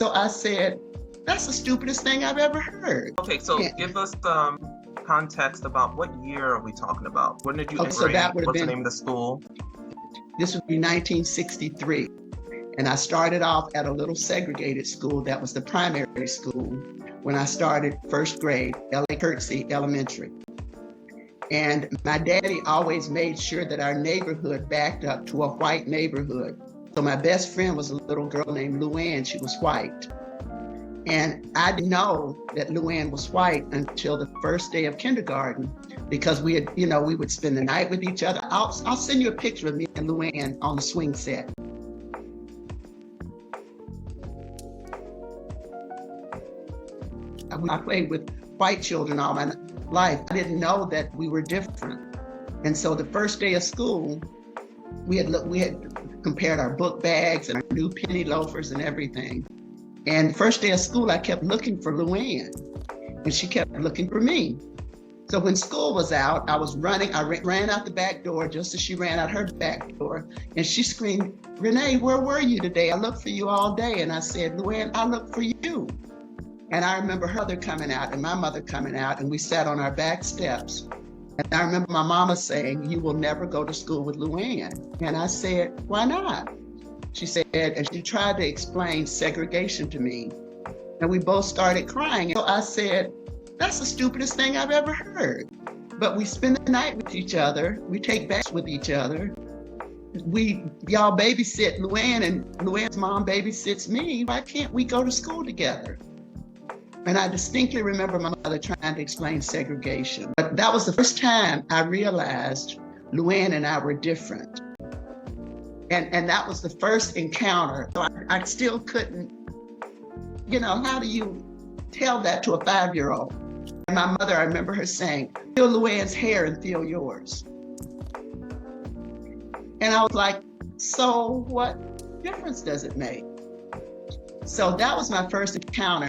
So I said, that's the stupidest thing I've ever heard. Okay, so Yeah. give us context about what year are we talking about? When did you Okay, so integrate? that would have What's the been, name of the school? this would be 1963. And I started off at a little segregated school that was the primary school when I started first grade, L.A. Curtsey Elementary. And my daddy always made sure that our neighborhood backed up to a white neighborhood. So my best friend was a little girl named Luann. She was white. And I didn't know that Luann was white until the first day of kindergarten, because we had, we would spend the night with each other. I'll send you a picture of me and Luann on the swing set. I played with white children all my life. I didn't know that we were different. And so the first day of school, we had compared our book bags and our new penny loafers and everything. And the first day of school, I kept looking for Luann, and she kept looking for me. So when school was out, I was running. I ran out the back door just as she ran out her back door, and she screamed, "Renee, where were you today? I looked for you all day." And I said, "Luann, I looked for you." And I remember her mother coming out and my mother coming out, and we sat on our back steps. And I remember my mama saying, "You will never go to school with Luann." And I said, "Why not?" She said, and she tried to explain segregation to me. And we both started crying. So I said, that's the stupidest thing I've ever heard. But we spend the night with each other. We take baths with each other. Y'all babysit Luann, and Luann's mom babysits me. Why can't we go to school together? And I distinctly remember my mother trying to explain segregation. But that was the first time I realized Luann and I were different. And that was the first encounter. So I still couldn't, how do you tell that to a 5-year-old? And my mother, I remember her saying, "Feel Luann's hair and feel yours." And I was like, so what difference does it make? So that was my first encounter.